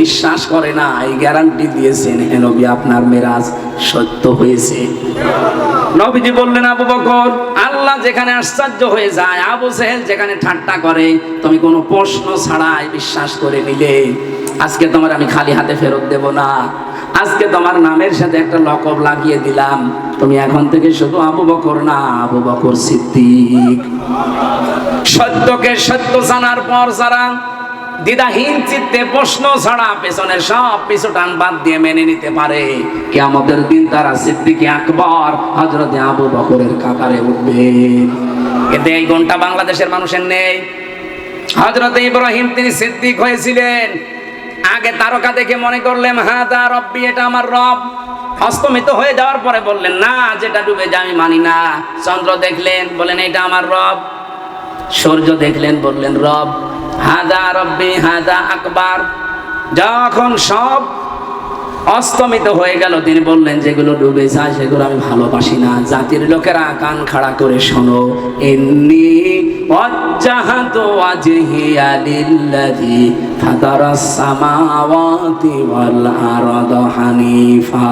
বিশ্বাস করে না, এই গ্যারান্টি দিয়েছেন হে নবী আপনার মেরাজ সত্য হয়েছে। নবীজি বললেন, আবু বকর, আল্লাহ যেখানে আশ্চর্য হয়ে যায়, আবু জেহেল যেখানে ঠাট্টা করে, তুমি কোনো প্রশ্ন ছাড়াই বিশ্বাস করে নিলে, আজকে তোমার আমি খালি হাতে ফেরত দেব না। আজকে তোমার নামের সাথে একটা লকব লাগিয়ে দিলাম, তুমি এখন থেকে শুধু আবু বকর না, আবু বকর সিদ্দিক। সত্যকে সত্য জানার পর যারা দ্বিধাহীন চিত্তে প্রশ্ন ছাড়া পেছনের সব পিছু টান বাদ দিয়ে মেনে নিতে পারে, কিয়ামতের দিন তারা সিদ্দিক আকবর হযরত আবু বকরের কাতারে উঠবে। কিন্তু এই গুণটা বাংলাদেশের মানুষের নেই। হযরত ইব্রাহিম তিনি সিদ্দিক হয়েছিলেন, আগে তারকা দেখে মনে করলেন হাদা রব্বি, এটা আমার রব। অস্তমিত হয়ে যাওয়ার পরে বললেন না, যেটা ডুবে যায় আমি মানি না। চন্দ্র দেখলেন, বলেন এটা আমার রব। সূর্য দেখলেন, বললেন রব। হাদা রব্বি হাদা আকবার। যখন সব অস্তমিত হয়ে গেল, তিনি বললেন যেগুলো ডুবে যায় সেগুলো আমি ভালোবাসি না। জাতির লোকেরা কান খাড়া করে শোনো, ইন্নী ওয়াজ্জাহাতু ওয়াজহিয়া লিল্লাযী ফাতারাস সামাওয়াতি ওয়াল আরদা হানিফা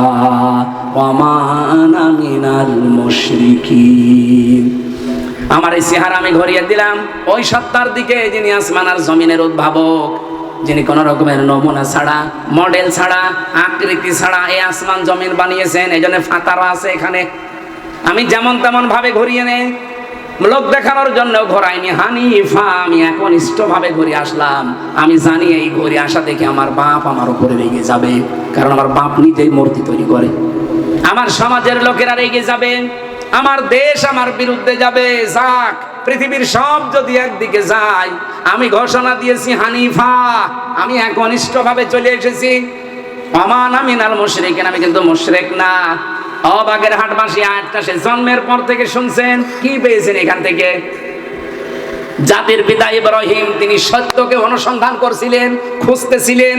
ওয়া মা আনা মিনাল মুশরিকিন। আমার এই চেহারা আমি ঘুরিয়ে দিলাম ওই সত্তার দিকে, যিনি আসমান আর জমিনের উদ্ভাবক, যিনি কোন রকমের নমুনা ছাড়া, মডেল ছাড়া, আকৃতি ছাড়া এই আসমান জমিন বানিয়েছেন। এই জন্য ফাতারা আছে এখানে। আমি যেমন তেমন ভাবে ঘুরিয়ে নেই, লোক দেখানোর জন্য ঘোরাইনি। হানিফা, আমি একনিষ্ঠ ভাবে ঘুরে আসলাম। আমি জানি এই ঘুরে আসা দেখে আমার বাপ আমার উপরে রেগে যাবে, কারণ আমার বাপ নিজেই মূর্তি তৈরি করে। আমার সমাজের লোকেরা রেগে যাবে, আমার দেশ আমার বিরুদ্ধে যাবে। যাক, পৃথিবীর সব যদি একদিকে যায়, আমি ঘোষণা দিয়েছি হানিফা, আমি একনিষ্ঠ ভাবে চলে এসেছি। আমান মিনাল মুশরিকিন, আমি কিন্তু মুশরিক না। বাগেরহাটবাসী আয়াতটা সে জন্মের পর থেকে শুনছেন, কি পেয়েছেন এখান থেকে? জাতির পিতা ইব্রাহিম তিনি সত্যকে অনুসন্ধান করছিলেন, খুঁজতেছিলেন।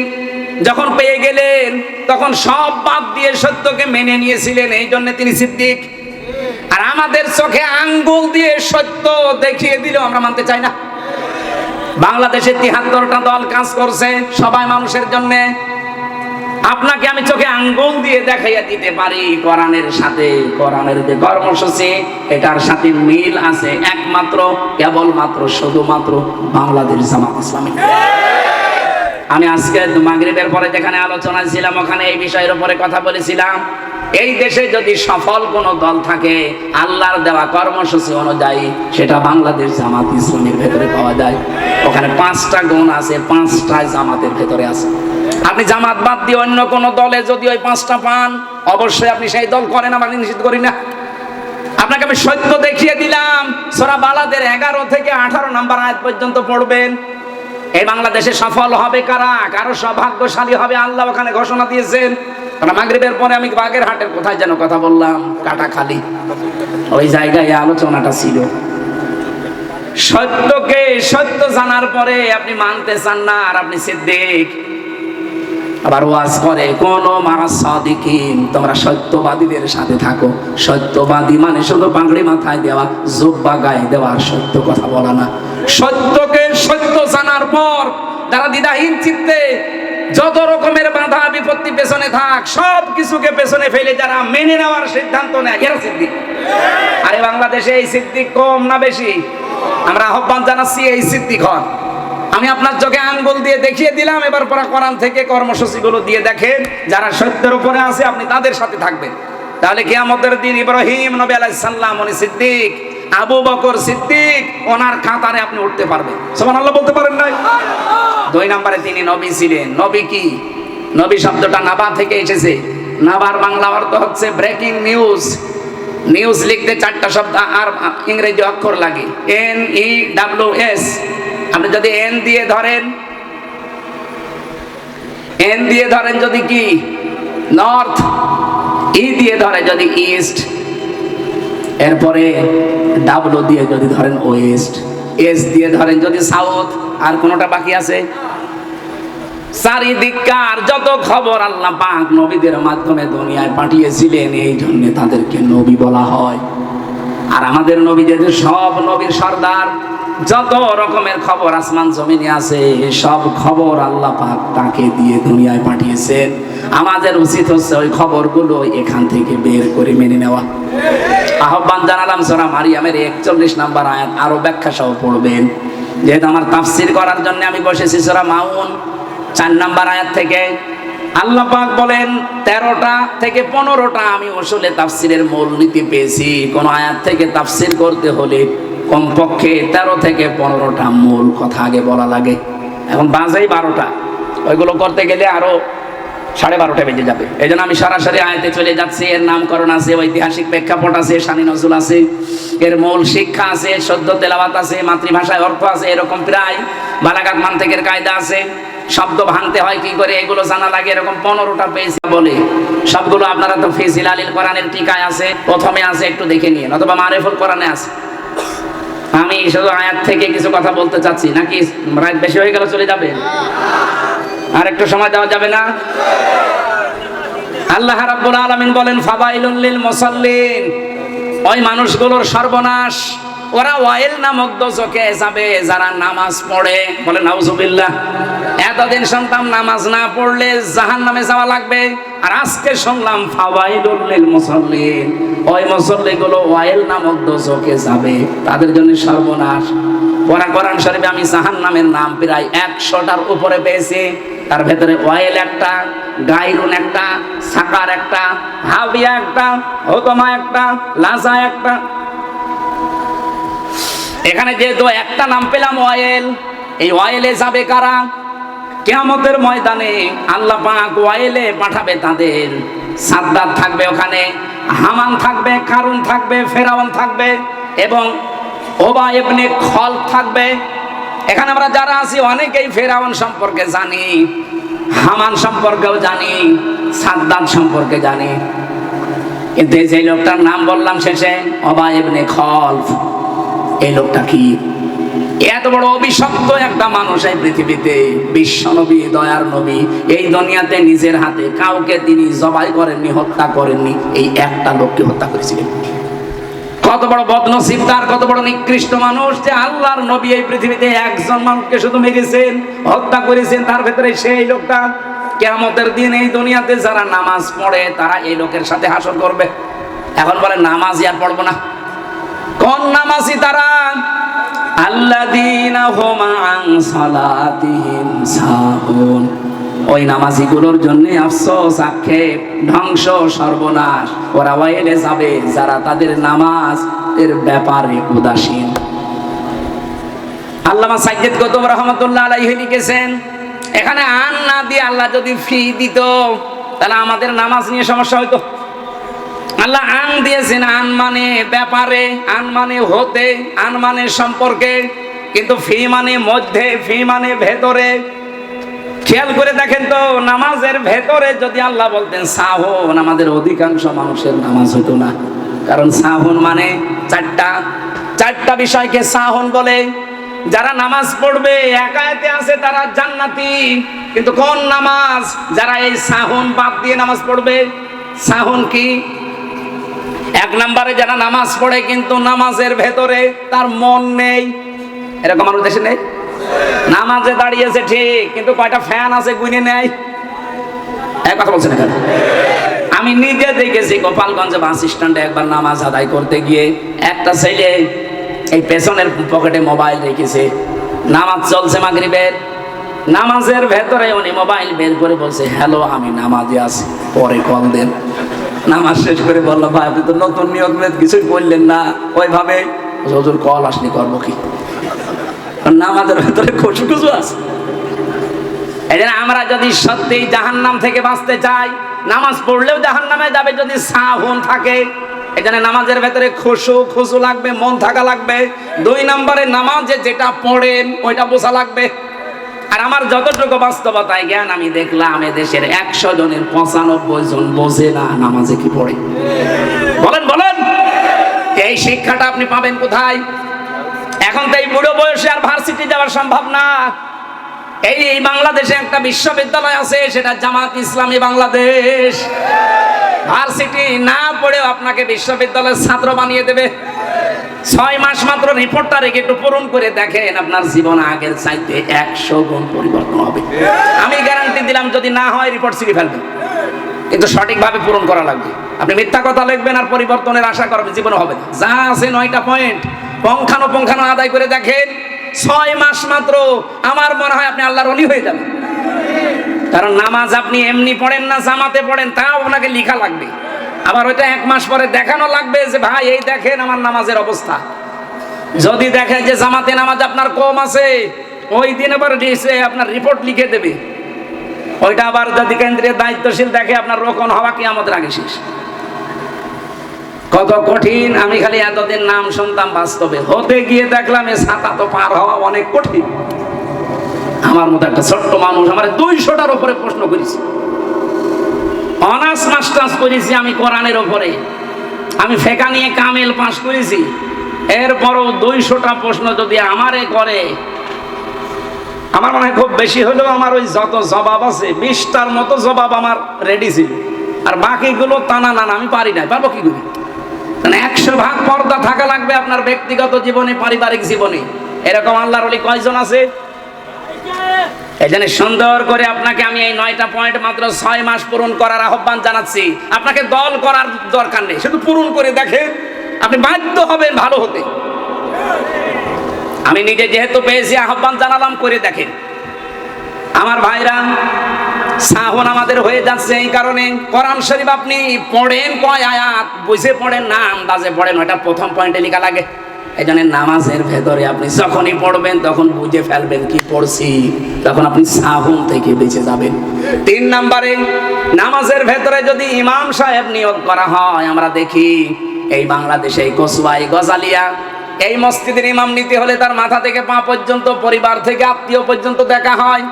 যখন পেয়ে গেলেন তখন সব বাদ দিয়ে সত্যকে মেনে নিয়েছিলেন, এই জন্য তিনি সিদ্দিক। আর আমাদের চোখে আঙ্গুল দিয়ে সত্য দেখিয়ে দিলেও আমরা মানতে চাই না। বাংলাদেশে ৭৩টা দল কাজ করছে, সবাই মানুষের জন্য। আপনাকে আমি চোখে আঙ্গুল দিয়ে দেখাইয়া দিতে পারি কোরআনের সাথে, কোরআনের যে কর্মসূচি এটার সাথে মিল আছে একমাত্র, কেবলমাত্র, শুধুমাত্র বাংলাদেশ জামাত ইসলামী। আমি আজকে মাগরিবের পরে যেখানে আলোচনা ছিলাম ওখানে এই বিষয়ের উপরে কথা বলেছিলাম। এই দেশে যদি সফল কোন দল থাকে আল্লাহর দেওয়া কর্মসূচি অনুযায়ী, সেটা বাংলাদেশ জামাত ইসলামের ভেতরে পাওয়া যায়। ওখানে 5টা গুণ আছে, 5টাই জামাতের ভেতরে আছে। আপনি জামাত বাদ দিয়ে অন্য কোন দলে যদি ওই 5টা পান, অবশ্যই আপনি সেই দল করেন, আমি নিষেধ করি না। আপনাকে আমি সত্য দেখিয়ে দিলাম। সূরা বালাদের 11 থেকে 18 নম্বর আয়াত পর্যন্ত পড়বেন। এই বাংলাদেশে সফল হবে কারা? কারো সৌভাগ্যশালী হবে আল্লাহ ওখানে ঘোষণা দিয়েছেন। মাগরিবের পরে আমি বাগেরহাটের কোথায় যেন কথা বললাম, কাটাখালী, ওই জায়গায় আলোচনাটা ছিল। সত্যকে সত্য জানার পরে আপনি মানতে চান না, আর আপনি সিদ্দিক। আবার ওয়াজ করে কোন মারাসাদিকিন, তোমরা সত্যবাদীদের সাথে থাকো। সত্যবাদী মানে শুধু পাগড়ি মাথায় দেওয়া, জুব্বা গায়ে দেওয়া, সত্য কথা বলা না। সত্যকে সত্য জানার পর যারা দ্বিধাহীন চিত্তে যত রকমের বাধা বিপত্তি পেছনে থাক, সব কিছুকে পেছনে ফেলে যারা মেনে নেওয়ার সিদ্ধান্ত নেয়, এরা সিদ্দিক। আরে বাংলাদেশে এই সিদ্দিক কম না বেশি? আমরা আহ্বান জানাচ্ছি এই সিদ্দিক হন। আমি আপনার চোখে আঙ্গুল দিয়ে দেখিয়ে দিলাম, এবার পরে কোরআন থেকে কর্মসূচিগুলো দিয়ে দেখেন, যারা সত্যের উপরে আছে আপনি তাদের সাথে থাকবেন। তাহলে কিয়ামতের দিন ইব্রাহিম নবী আলাইহিস সালাম উনি সিদ্দিক, আবু বকর সিদ্দিক, ওনার খাতারে আপনি উঠতে পারবেন। সুবহানাল্লাহ বলতে পারেন নাই? 2 নম্বরে তিনি নবী ছিলেন। নবী কি? নবী শব্দটা নাবা থেকে এসেছে। নাবার বাংলা অর্থ হচ্ছে ব্রেকিং নিউজ। নিউজ লিখতে 4টা শব্দ আর ইংরেজি অক্ষর লাগে, NEWS। আপনি যদি এন দিয়ে ধরেন যদি কি নর্থ, ই দিয়ে ধরে যদি ইস্ট, এরপরে ডাব্লু দিয়ে যদি ধরেন ওয়েস্ট, এস দিয়ে ধরেন যদি সাউথ, আর কোনটা বাকি আছে? চারিদিককার যত খবর আল্লাহ পাক নবীদের মাধ্যমে দুনিয়ায় পাঠিয়েছিলেন, এই জন্য তাদেরকে নবী বলা হয়। আর আমাদের নবী যে সব নবীর সর্দার, যত রকমের খবর আসমান জমিনে আছে সব খবর আল্লাহ পাক তাকে দিয়ে দুনিয়ায় পাঠিয়েছেন। আমাদের উচিত হচ্ছে ওই খবরগুলো এখান থেকে বের করে মেনে নেওয়া। আহ্বান জানালাম সূরা মারিয়ামের 41 নম্বর আয়াত, আরো ব্যাখ্যা সহ পড়বেন। যেহেতু আমার তাফসীর করার জন্য আমি বসেছি সূরা মাউন 4 নম্বর আয়াত থেকে। আল্লাহ পাক বলেন 13টা থেকে 15টা আমি আসলে তাফসীরের মূলনীতি পেয়েছি। কোন আয়াত থেকে তাফসীর করতে হলে কমপক্ষে 13 থেকে 15টা মূল কথা আগে বলা লাগে। এখন বাজেই 12টা, ওইগুলো করতে গেলে আরো 12:30 বেজে যাবে। এই জন্য আমি সরাসরি আয়াতে চলে যাচ্ছি। এর নামকরণ আছে, ঐতিহাসিক প্রেক্ষাপট আছে, শানি নজরুল আছে, এর মূল শিক্ষা আছে, সদ্য তেলাওয়াত আছে, মাতৃভাষায় অর্থ আছে, এরকম প্রায় বালাগাত মান্তিকের কায়দা আছে। শব্দ ভাঙতে হয় কি করে এগুলো জানা লাগে, এরকম 15টা পেজ বলে। সবগুলো আপনারা তো ফি জিলালিল কোরআনের টিকায় আছে, প্রথমে আছে, একটু দেখে নিন, অথবা মারিফুল কোরআনে আছে। আমি শুধু আয়াত থেকে কিছু কথা বলতে চাচ্ছি, নাকি রাত বেশি হয়ে গেল চলে যাবে? আর একটু সময় দেওয়া যাবে না? আল্লাহ রাব্বুল আলামিন বলেন ফাবাইলুল লিল মুসাল্লিন, ওই মানুষগুলোর সর্বনাশ। ওরা ওয়াইল নামক দোজখে যাবে যারা নামাজ পড়ে। বলে নাউজুবিল্লাহ। এতদিন শুনতাম নামাজ না পড়লে জাহান্নামে যাওয়া লাগবে, আর আজকে শুনলাম ফাওয়াইলুল লিল মুসাল্লিন, ওই মুসাল্লিগুলো ওয়াইল নামক দোজখে যাবে, তাদের জন্য সর্বনাশ। ওরা কোরআন শরীফে আমি জাহান্নামের নাম প্রায় 100টার উপরে পেয়েছি। তার ভেতরে ওয়াইল একটা, গায়রুন একটা, সাকার একটা, হাবিয়া একটা, হুতমা একটা, লাজা একটা। এখানে যেহেতু একটা নাম পেলাম ওয়াইল, এই ওয়াইলে যাবে কারা? কিয়ামতের ময়দানে আল্লাহ পাক ওয়াইলে পাঠাবে তাদের। সাদ্দাত থাকবে ওখানে, হামান থাকবে, কারুন থাকবে, ফেরাউন থাকবে, এবং ওবাই ইবনে খলফ থাকবে। এখানে আমরা যারা আছি অনেকেই ফেরাউন সম্পর্কে জানি, হামান সম্পর্কেও জানি, সাদ্দাত সম্পর্কে জানি, কিন্তু এই যে লোকটার নাম বললাম শেষে, ওবাই ইবনে খলফ, এই লোকটা কি? এত বড় অভিশপ্ত একটা মানুষ এই পৃথিবীতে, বিশ্ব নবী, দয়ার নবী, এই দুনিয়াতে নিজের হাতে কাউকে তিনি জবাই করেননি, হত্যা করেননি, এই একটা লোককে হত্যা করেছিলেন। কত বড় বদনসিব তার, কত বড় নিকৃষ্ট মানুষ যে আল্লাহর নবী এই পৃথিবীতে একজন মানুষকে শুধু মেরেছেন, হত্যা করেছেন, তার ভেতরে সেই লোকটা। কিয়ামতের দিন এই দুনিয়াতে যারা নামাজ পড়ে তারা এই লোকের সাথে হাসর করবে। এখন বলে নামাজ আর পড়বো না। কোন নামাজি তারা? আল্লাযীনা হুম আন সালাতিহিম সাহুন, ওই নামাজিগুলোর জন্য আফসোস, আক্ষেপ, ধ্বংস, সর্বনাশ। ওরা ওয়াইলে যাবে যারা তাদের নামাজ এর ব্যাপারে উদাসীন। আল্লামা সাইয়্যিদ কুতুব রাহমাতুল্লাহ আলাইহি লিখেছেন, এখানে আন না দিয়ে আল্লাহ যদি ফি দিত তাহলে আমাদের নামাজ নিয়ে সমস্যা হতো। আল্লাহ আন দিয়েছেন, আন মানে ব্যাপারে, আন মানে হতে, আন মানে সম্পর্কে, কিন্তু ফি মানে মধ্যে, ফি মানে ভেতরে। খেয়াল করে দেখেন তো, নামাজের ভেতরে যদি আল্লাহ বলতেন সাহুন, আমাদের অধিকাংশ মানুষের নামাজ হতো না। কারণ সাহুন মানে চারটা বিষয়কে সাহুন বলে। যারা নামাজ পড়বে একায়েতে আছে তারা জান্নাতি, কিন্তু কোন নামাজ? যারা এই সাহুন বাদ দিয়ে নামাজ পড়বে। সাহুন কি? এক নম্বরে যারা নামাজ পড়ে কিন্তু নামাজের ভেতরে তার মন নেই। এরকম আমার দেশে নেই? নামাজে দাঁড়িয়েছে ঠিক, কিন্তু কয়টা ফ্যান আছে গুনে নেয়। এক কথা বলছেন এখানে? আমি নিজে দেখেছি গোপালগঞ্জে বাস স্ট্যান্ডে একবার নামাজ আদায় করতে গিয়ে একটা ছেলে এই পেছনের পকেটে মোবাইল রেখেছে। নামাজ চলছে মাগরিবের, নামাজের ভেতরে উনি মোবাইল বের করে বলছে, হ্যালো আমি নামাজে আছি, পরে কল দেন। নামাজ শেষ করে বললাম, ভাই আপনি তো নতুন নিয়ত কিছুই বললেন না, ওইভাবে হুজুর কল আসলে করবো কি? নামাজের ভেতরে খুশু আছে। এই জন্য আমরা যদি সত্যি জাহান্নাম থেকে বাঁচতে চাই, নামাজ পড়লেও জাহান্নামে যাবে যদি সাহুন থাকে। এই জন্য নামাজের ভেতরে খুশু লাগবে, মন থাকা লাগবে। 2 নম্বরে নামাজে যেটা পড়েন ওইটা বোঝা লাগবে। আর আমার যতটুকু বাস্তবতায় জ্ঞান, আমি দেখলাম এদেশের 100 জনের 95 জন বোঝে না নামাজে কি পড়ে। বলেন এই শিক্ষাটা আপনি পাবেন কোথায়? এখন তো এই বুড়ো বয়সে আর ভার্সিটি যাওয়া সম্ভব না। এই বাংলাদেশে একটা বিশ্ববিদ্যালয় আছে, সেটা জামাত ইসলামী বাংলাদেশ। ভার্সিটি না পড়েও আপনাকে বিশ্ববিদ্যালয়ের ছাত্র বানিয়ে দেবে। 6 মাস মাত্র রিপোর্টটা রেখে একটু পূরণ করে দেখেন, আপনার জীবন আগের চাইতে 100 গুণ পরিবর্তন হবে। আমি গ্যারান্টি দিলাম, যদি না হয় রিপোর্ট ছিঁড়ে ফেলবেন, কিন্তু সঠিকভাবে পূরণ করা লাগবে। আপনি মিথ্যা কথা লিখবেন আর পরিবর্তনের আশা করবেন, জীবনে হবে না। যা আছে 9টা পয়েন্ট পঙ্খানো আদায় করে দেখেন, 6 মাস মাত্র, আমার মনে হয় আপনি আল্লাহর ওলি হয়ে যাবেন। কারণ নামাজ আপনি এমনি পড়েন না, জামাতে পড়েন, তাও আপনাকে লেখা লাগবে। আবার ওইটা 1 মাস পরে দেখানো লাগবে যে ভাই এই দেখেন আমার নামাজের অবস্থা। যদি দেখেন যে জামাতে নামাজ আপনার কম আছে, ওই দিন আবার আপনার রিপোর্ট লিখে দেবে। ওইটা আবার যদি কেন্দ্রের দায়িত্বশীল দেখে, আপনার রোকন হওয়া কিয়ামতের আগে শেষ। কত কঠিন! আমি খালি এতদিন নাম শুনতাম, বাস্তবে হতে গিয়ে দেখলাম এ ছাতা তো পার হওয়া অনেক কঠিন। আমার মতো একটা ছোট্ট মানুষ, আমার 200টার উপরে প্রশ্ন করেছি, অনার্স মাস্টার্স করেছি আমি কোরআনের উপরে, আমি ফেকা নিয়ে কামেল পাস করেছি। এরপরও 200টা প্রশ্ন যদি আমারে করে, আমার মনে হয় খুব বেশি হলেও আমার ওই যত জবাব আছে 20টার মতো জবাব আমার রেডি ছিল, আর বাকিগুলো টানা না, আমি পারি না। পারবো কি করে? 100% পর্দা থাকা লাগবে আপনার ব্যক্তিগত জীবনে, পারিবারিক জীবনে। এরকম আল্লাহর ওলি কয়জন আছে? এই জন্য সুন্দর করে আপনাকে আমি এই 9টা পয়েন্ট মাত্র 6 মাস পূরণ করার আহ্বান জানাচ্ছি। আপনাকে দল করার দরকার নেই, শুধু পূরণ করে দেখেন, আপনি বাধ্য হবেন ভালো হতে। আমি নিজে যেহেতু পেয়েছি, আহ্বান জানালাম, করে দেখেন। আমার ভাইরা, সাহন আমাদের হয়ে যাচ্ছে এই কারণে। কোরআন শরীফ আপনি পড়েন কয় আয়াত, বুঝে পড়েন না আন্দাজে পড়েন, ওটা প্রথম পয়েন্টে লেখা লাগে। এই জন্য নামাজের ভেতরে আপনি যখনই পড়বেন তখন বুঝে ফেলবেন কি পড়ছি, তখন আপনি সাহুন থেকে বেঁচে যাবেন। 3 নম্বরে, নামাজের ভেতরে যদি ইমাম সাহেব নিয়োগ করা হয়, আমরা দেখি এই বাংলাদেশে এই কসবাই গজালিয়া, এই মসজিদের ইমাম নিতে হলে তার মাথা থেকে পা পর্যন্ত, পরিবার থেকে আত্মীয় পর্যন্ত দেখা হয়।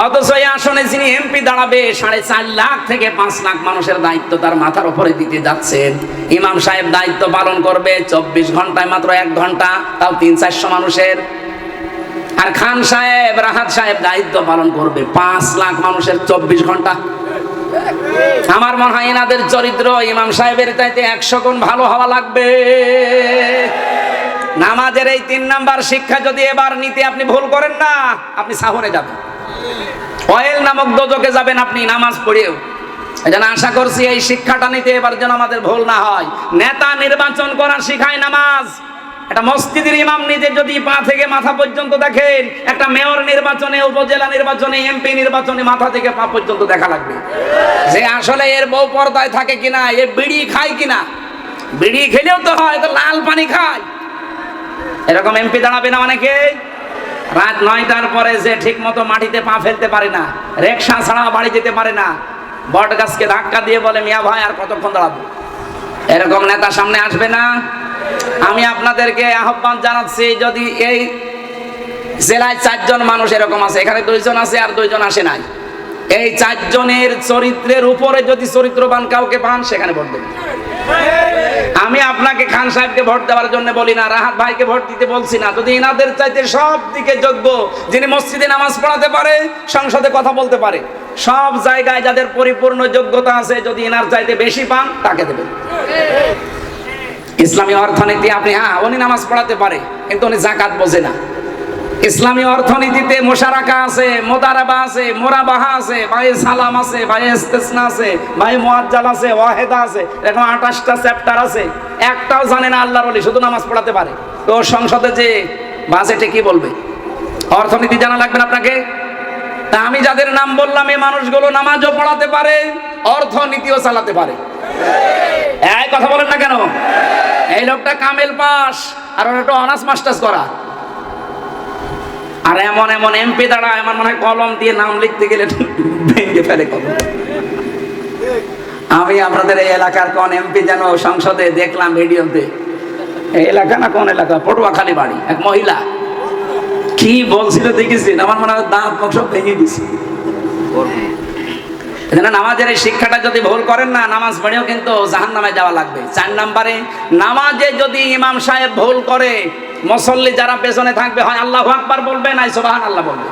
অথচ এই আসনে যিনি এমপি দাঁড়াবে, 4.5 লাখ থেকে 5 লাখ মানুষের দায়িত্ব তার মাথার উপরে দিতে যাচ্ছেন। ইমাম সাহেব দায়িত্ব পালন করবে 24 ঘন্টায় মাত্র 1 ঘন্টা, তাও 300-400 মানুষের। আর খান সাহেব, রাহাত সাহেব দায়িত্ব পালন করবে 5 লাখ মানুষের 24 ঘন্টা। আমার মনে হয় এনাদের চরিত্র ইমাম সাহেবের চাইতে 100 গুণ ভালো হওয়া লাগবে। নামাজের এই 3 নাম্বার শিক্ষা যদি এবার নিতে আপনি ভুল করেন না, আপনি সাহরে যাবেন, অয়েল নামক দোজকে যাবেন আপনি নামাজ পড়েও। এজন্য আশা করছি এই শিক্ষাটা নিতে এবার যেন আমাদের ভুল না হয়। নেতা নির্বাচন করা শিখায় নামাজ। একটা মসজিদের ইমাম নিজে যদি পা থেকে মাথা পর্যন্ত দেখেন, একটা মেয়র নির্বাচনে, উপজেলা নির্বাচনে, এমপি নির্বাচনে মাথা থেকে পা পর্যন্ত দেখা লাগবে যে আসলে এর বউ পর্দায় থাকে কিনা, এ বিড়ি খায় কিনা। বিড়ি খেলেও তো হয়, তো লাল পানি খায়। এরকম এমপি দাঁড়াবে না অনেকে। রাত 9টার পরে যে ঠিক মতো মাটিতে পা ফেলতে পারে না, রিকশা ছাড়া বাড়ি যেতে পারে না, বট গাছকে ধাক্কা দিয়ে বলে মিয়া ভাই আর কতক্ষণ দাঁড়াবো, এরকম নেতা সামনে আসবে না। আমি আপনাদেরকে আহ্বান জানাচ্ছি, যদি এই জেলায় 4 জন মানুষ এরকম আছে, এখানে 2 জন আছে আর 2 জন আসে নাই, এই 4 জনের চরিত্রের উপরে যদি চরিত্রবান কাউকে পান, সেখানে ভোট দেবেন। আমি আপনাকে খান সাহেবকে ভোট দেওয়ার জন্য বলি না, রাহাত ভাইকে ভোট দিতে বলছি না। যদি এনাদের চাইতে সব দিকে যোগ্য, যিনি মসজিদে নামাজ পড়াতে পারে, সংসদে কথা বলতে পারে, সব জায়গায় যাদের পরিপূর্ণ যোগ্যতা আছে, যদি এনার চাইতে বেশি পান, তাকে দেবেন। ইসলামী অর্থনীতি আপনি, উনি নামাজ পড়াতে পারে কিন্তু উনি যাকাত বোঝে না। ইসলামী অর্থনীতিতে মুশারাকা আছে, মুদারাবা আছে, মুরাবাহা আছে, ভাই সালাম আছে, ভাই ইস্তিসনা আছে, ভাই মুআজ্জাল আছে, ওয়াহিদা আছে, এরকম 28টা চ্যাপ্টার আছে। একটাও জানে না আল্লাহর ওলি, শুধু নামাজ পড়াতে পারে। তো সংসদে যে বাজেটে কি বলবে? অর্থনীতি জানা লাগবে না আপনাকে। তা আমি যাদের নাম বললাম, এই মানুষগুলো নামাজও পড়াতে পারে, অর্থনীতিও চালাতে পারে। এই কথা বলেন না কেন? এই লোকটা কামেল পাস, আর ওটা একটু অনার্স মাস্টার্স করা। আর এমন এমন এমপি দাঁড়ায়, আমার মনে হয় কলম দিয়ে নাম লিখতে গেলে ভেঙে ফেলে কলম। আমি আপনাদের এই এলাকার কোন এমপি যেন সংসদে দেখলাম ভিডিওতে, এই এলাকা না কোন এলাকা, পটুয়াখালী বাড়ি, এক মহিলা কি বলছিল দেখেছেন, আমার মনে হয় দাঁত মুখ সব ভেঙে দিছে। নামাজের এই শিক্ষাটা যদি ভুল করেন না, নামাজ পড়েও কিন্তু জাহান্নামে যাওয়া লাগবে। 4 নম্বরে, নামাজে যদি ইমাম সাহেব ভুল করে, মুসল্লি যারা পেছনে থাকবে, হয় আল্লাহু আকবার বলবে, নাই সুবহানাল্লাহ বলবে।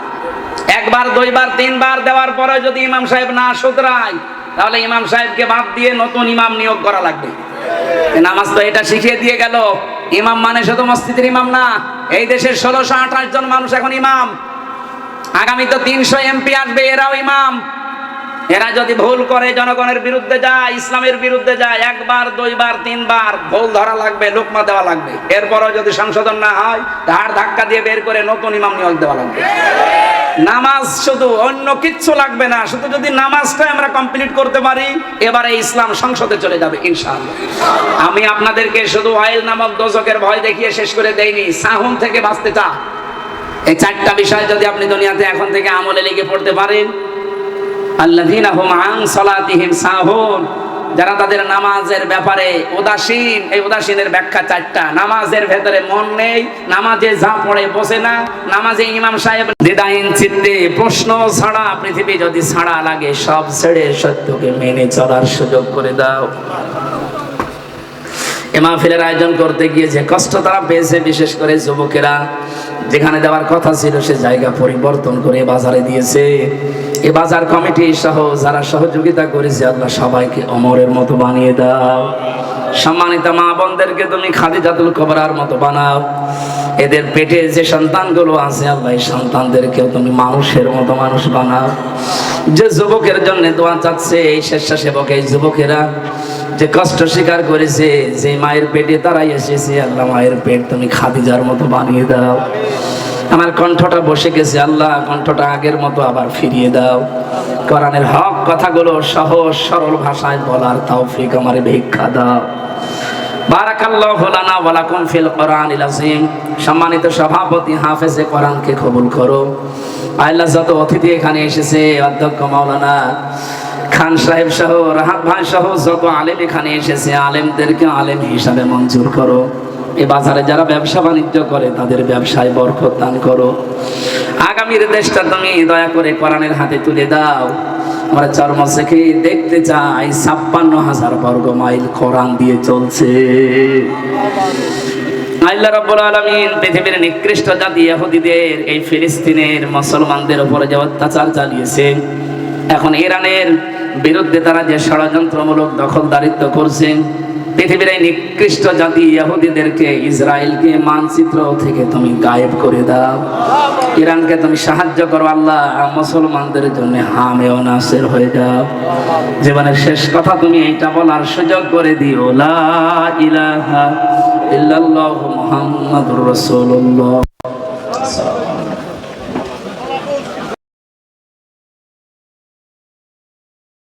1 বার 2 বার 3 বার দেওয়ার পরে যদি ইমাম সাহেব না শুধরায়, তাহলে ইমাম সাহেবকে বাদ দিয়ে নতুন ইমাম নিয়োগ করা লাগবে। নামাজ তো এটা শিখিয়ে দিয়ে গেল। ইমাম মানে শুধু মসজিদের ইমাম না, এই দেশের 1628 জন মানুষ এখন ইমাম। আগামী তো 300 এমপি আসবে, এরাও ইমাম। এরা যদি ভুল করে, জনগণের বিরুদ্ধে যায়, ইসলামের বিরুদ্ধে যায়, একবার, দুইবার, তিনবার ভুল ধরা লাগবে, লোকমা দেওয়া লাগবে। এরপরও যদি সংশোধন না হয়, ঘাড় ধাক্কা দিয়ে বের করে নতুন ইমাম নিয়োগ দেওয়া লাগবে। নামাজ শুধু, অন্য কিচ্ছু লাগবে না, শুধু যদি নামাজটা আমরা কমপ্লিট করতে পারি, এবারে ইসলাম সংসদে চলে যাবে ইনশাআল্লাহ। আমি আপনাদেরকে শুধু অয়েল নামক দোজখের ভয় দেখিয়ে শেষ করে দেইনি, সাহুন থেকে বাঁচতে চা। এই 4টা বিষয় যদি আপনি দুনিয়াতে এখন থেকে আমলে লেগে পড়তে পারেন, আল্লাযীনা হুম আন সালাতিহিম সাহুন, যারা তাদের নামাজের ব্যাপারে উদাসীন। এই উদাসীনের ব্যাখ্যা 4টা। নামাজের ভেতরে মন নেই, নামাজে যা পড়ে বসে না, নামাজে ইমাম সাহেব দ্বিধাহীন চিত্তে প্রশ্ন ছাড়া, পৃথিবী যদি ছাড়া লাগে সব ছেড়ে সত্যকে মেনে চলার সুযোগ করে দাও। এ মাহফিলের আয়োজন করতে গিয়ে যে কষ্ট তারা পেয়েছে, বিশেষ করে যুবকেরা, যেখানে দেওয়ার কথা ছিল সে জায়গা পরিবর্তন করে বাজারে দিয়েছে। এ বাজার কমিটি সহ যারা সহযোগিতা করেছে, আল্লাহ সবাইকে অমরের মতো বানিয়ে দাও। সম্মানিত মা বোনদেরকে তুমি খাদিজাতুল কুবরার মতো বানাও। এদের পেটে যে সন্তানগুলো আছে, আল্লাহ এই সন্তানদেরকেও তুমি মানুষের মতো মানুষ বানাও। যে যুবকের জন্য দোয়া চাচ্ছে, এই স্বেচ্ছাসেবক এই যুবকেরা যে কষ্ট স্বীকার করেছে, যে মায়ের পেটে তারাই এসেছে, আল্লাহ মায়ের পেট তুমি খাদিজার মতো বানিয়ে দাও। আমার কণ্ঠটা বসে গেছে, আল্লাহ কণ্ঠটা আগের মতো আবার ফিরিয়ে দাও। কোরআনের হক কথাগুলো সহজ সরল ভাষায় বলার তৌফিক আমারে ভিক্ষা দাও। বারাকাল্লাহু লানা ওয়া লাকুম ফিল কোরআনিল আযীম। সম্মানিত সভাপতি হাফেজে কোরআনকে কবুল করো। আল্লাহ যত অতিথি এখানে এসেছে, অধ্যক্ষ মাওলানা খান সাহেব সহ, রাহাত ভাই সহ যত আলেম এখানে এসেছে, আলেমদেরকে আলেম হিসাবে মঞ্জুর করো। এই বাজারে যারা ব্যবসা বাণিজ্য করে তাদের ব্যবসায় বরকত দান করো। আগামীর দেশটা তুমি দয়া করে কোরআনের হাতে তুলে দাও। আমরা চর্ম থেকে দেখতে চাই 56,000 বর্গ মাইল কোরআন দিয়ে চলছে। আল্লাহ রাব্বুল আলামিন পৃথিবীর নিকৃষ্ট জাতি ইহুদিদের এই ফিলিস্তিনের মুসলমানদের উপরে যে অত্যাচার চালিয়েছে, এখন ইরানের বিরুদ্ধে তারা যে ষড়যন্ত্রমূলক দখলদারিত্ব করছে, পৃথিবীর এই নিকৃষ্ট জাতি ইহুদিদেরকে, ইসরায়েলকে মানচিত্র থেকে তুমি গায়েব করে দাও। ইরানকে তুমি সাহায্য করো আল্লাহ, মুসলমানদের জন্য হামে ও নাসির হয়ে যাও। জীবনের শেষ কথা তুমি এইটা বলার সুযোগ করে দিও, লা ইলাহা ইল্লাল্লাহু মুহাম্মাদুর রাসূলুল্লাহ।